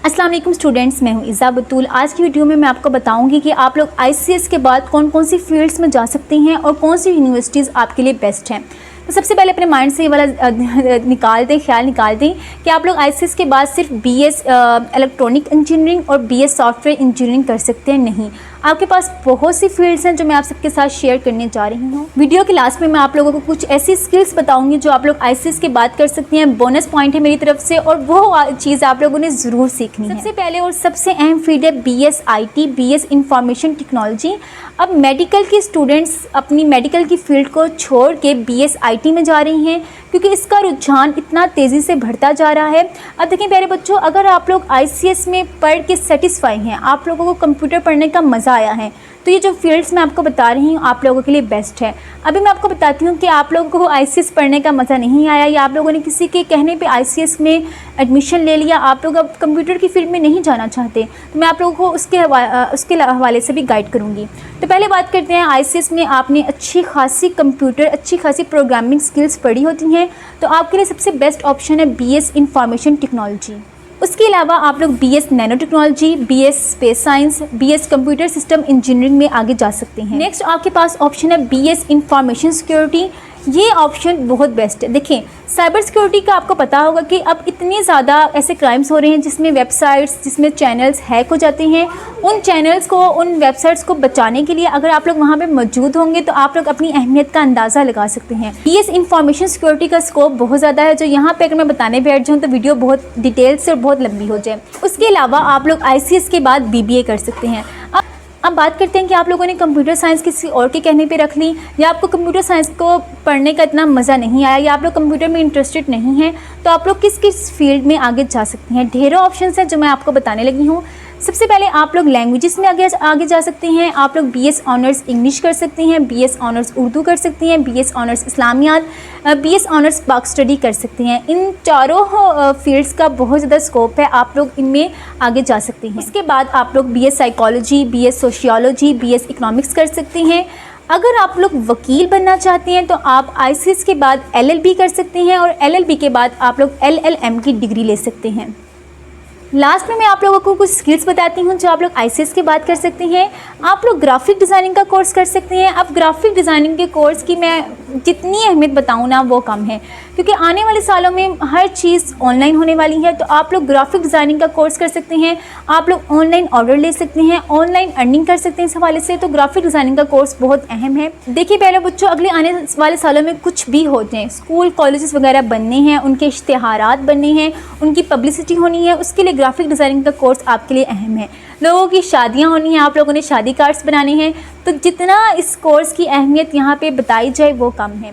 अस्सलाम वालेकुम स्टूडेंट्स, मैं हूं इज़ा बतूल। आज की वीडियो में मैं आपको बताऊंगी कि आप लोग ICS के बाद कौन कौन सी फील्ड्स में जा सकते हैं और कौन सी यूनिवर्सिटीज़ आपके लिए बेस्ट हैं। तो सबसे पहले अपने माइंड से ये वाला ख्याल निकाल दें कि आप लोग ICS के बाद सिर्फ BS इलेक्ट्रॉनिक इंजीनियरिंग और BS सॉफ्टवेयर इंजीनियरिंग कर सकते हैं। नहीं, आपके पास बहुत सी फील्ड्स हैं जो मैं आप सबके साथ शेयर करने जा रही हूँ। वीडियो के लास्ट में मैं आप लोगों को कुछ ऐसी स्किल्स बताऊंगी जो आप लोग ICS के बाद कर सकते हैं। बोनस पॉइंट है मेरी तरफ से और वो चीज़ आप लोगों ने ज़रूर सीखनी है। सबसे पहले और सबसे अहम फील्ड है BS IT, BS information technology. अब मेडिकल के स्टूडेंट्स अपनी मेडिकल की फील्ड को छोड़ के BS IT में जा रही हैं क्योंकि इसका रुझान इतना तेज़ी से बढ़ता जा रहा है। अब देखें प्यारे बच्चों, अगर आप लोग ICS में पढ़ के सेटिस्फाई हैं, आप लोगों को कंप्यूटर पढ़ने का मज़ा आया है, तो ये जो फील्ड्स मैं आपको बता रही हूँ आप लोगों के लिए बेस्ट है। अभी मैं आपको बताती हूँ कि आप लोगों को ICS पढ़ने का मज़ा नहीं आया या आप लोगों ने किसी के कहने पे ICS में एडमिशन ले लिया, आप लोग अब कंप्यूटर की फील्ड में नहीं जाना चाहते, तो मैं आप लोगों को उसके हवाले से भी गाइड करूँगी। तो पहले बात करते हैं, ICS में आपने अच्छी खासी कंप्यूटर, अच्छी खासी प्रोग्रामिंग स्किल्स पढ़ी होती हैं, तो आपके लिए सबसे बेस्ट ऑप्शन है BS इंफॉर्मेशन टेक्नोलॉजी। उसके अलावा आप लोग BS nano technology, BS space science, BS computer system engineering में आगे जा सकते हैं। नेक्स्ट आपके पास ऑप्शन है BS इंफॉर्मेशन सिक्योरिटी। ये ऑप्शन बहुत बेस्ट है। देखिए, साइबर सिक्योरिटी का आपको पता होगा कि अब इतने ज़्यादा ऐसे क्राइम्स हो रहे हैं जिसमें वेबसाइट्स, जिसमें चैनल्स हैक हो जाते हैं। उन चैनल्स को, उन वेबसाइट्स को बचाने के लिए अगर आप लोग वहाँ पे मौजूद होंगे तो आप लोग अपनी अहमियत का अंदाज़ा लगा सकते हैं। BS इंफॉर्मेशन सिक्योरिटी का स्कोप बहुत ज़्यादा है, जो यहाँ पे अगर मैं बताने बैठ जाऊँ तो वीडियो बहुत डिटेल से और बहुत लंबी हो जाए। उसके अलावा आप लोग ICS के बाद BBA कर सकते हैं। अब बात करते हैं कि आप लोगों ने कंप्यूटर साइंस किसी और के कहने पे रख ली, या आपको कंप्यूटर साइंस को पढ़ने का इतना मज़ा नहीं आया, या आप लोग कंप्यूटर में इंटरेस्टेड नहीं हैं, तो आप लोग किस किस फील्ड में आगे जा सकते हैं। ढेरों ऑप्शंस हैं जो मैं आपको बताने लगी हूँ। सबसे पहले आप लोग लैंग्वेजेस में आगे जा सकते हैं। आप लोग BS ऑनर्स इंग्लिश कर सकते हैं, BS ऑनर्स उर्दू कर सकते हैं, BS ऑनर्स इस्लामियात, BS ऑनर्स पाक स्टडी कर सकते हैं। इन चारों फील्ड्स का बहुत ज़्यादा स्कोप है, आप लोग इनमें आगे जा सकते हैं। इसके बाद आप लोग BS psychology, BS sociology, BS economics कर सकते हैं। अगर आप लोग वकील बनना चाहते हैं तो आप ICS के बाद LLB कर सकते हैं और LLB के बाद आप लोग LLM की डिग्री ले सकते हैं। लास्ट में मैं आप लोगों को कुछ स्किल्स बताती हूँ जो आप लोग ICS के बाद कर सकते हैं। आप लोग ग्राफिक डिज़ाइनिंग का कोर्स कर सकते हैं। अब ग्राफिक डिज़ाइनिंग के कोर्स की मैं जितनी अहमियत बताऊँ ना वो कम है, क्योंकि आने वाले सालों में हर चीज़ ऑनलाइन होने वाली है। तो आप लोग ग्राफिक डिज़ाइनिंग का कोर्स कर सकते हैं, आप लोग ऑनलाइन ऑर्डर ले सकते हैं, ऑनलाइन अर्निंग कर सकते हैं इस हवाले से। तो ग्राफिक डिज़ाइनिंग का कोर्स बहुत अहम है। देखिए पहले बच्चों, अगले आने वाले सालों में कुछ भी होते हैं, स्कूल कॉलेजेस वगैरह बनने हैं, उनके इश्तिहारात बनने हैं, उनकी पब्लिसिटी होनी है, उसके लिए ग्राफिक डिज़ाइनिंग का कोर्स आपके लिए अहम है। लोगों की शादियां होनी हैं, आप लोगों ने शादी कार्ड्स बनाने हैं, तो जितना इस कोर्स की अहमियत यहाँ पे बताई जाए वो कम है।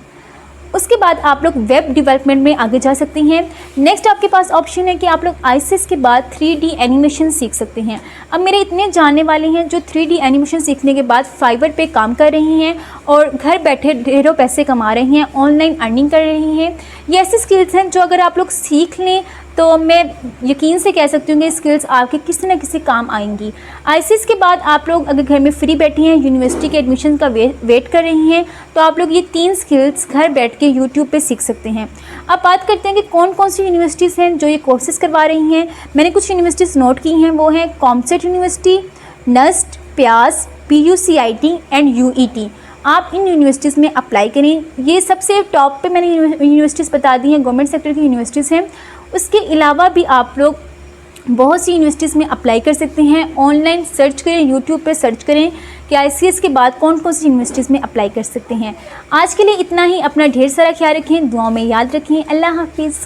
उसके बाद आप लोग वेब डेवलपमेंट में आगे जा सकते हैं। नेक्स्ट आपके पास ऑप्शन है कि आप लोग ICS के बाद 3D एनिमेशन सीख सकते हैं। अब मेरे इतने जानने वाले हैं जो 3D एनिमेशन सीखने के बाद फाइवर पे काम कर रही हैं और घर बैठे ढेरों पैसे कमा रही हैं, ऑनलाइन अर्निंग कर रही हैं। ये ऐसी स्किल्स हैं जो अगर आप लोग सीख लें तो मैं यकीन से कह सकती हूँ कि स्किल्स आपके किसी न किसी काम आएंगी। ICS के बाद आप लोग अगर घर में फ्री बैठी हैं, यूनिवर्सिटी के एडमिशन का वेट कर रही हैं, तो आप लोग ये 3 स्किल्स घर बैठ के यूट्यूब पे सीख सकते हैं। अब बात करते हैं कि कौन कौन सी यूनिवर्सिटीज़ हैं जो ये कोर्सेज करवा रही हैं। मैंने कुछ यूनिवर्सिटीज़ नोट की हैं, वो हैं कॉमसेट यूनिवर्सिटी, NUST, प्यास, PUCIT एंड UET। आप इन यूनिवर्सिटीज़ में अप्लाई करें। ये सबसे टॉप पे मैंने यूनिवर्सिटीज़ बता दी हैं, गवर्नमेंट सेक्टर की यूनिवर्सिटीज़ हैं। उसके अलावा भी आप लोग बहुत सी यूनिवर्सिटीज़ में अप्लाई कर सकते हैं। ऑनलाइन सर्च करें, यूट्यूब पे सर्च करें कि ICS के बाद कौन कौन सी यूनिवर्सिटीज़ में अप्लाई कर सकते हैं। आज के लिए इतना ही। अपना ढेर सारा ख्याल रखें, दुआओं में याद रखें। अल्लाह हाफिज़।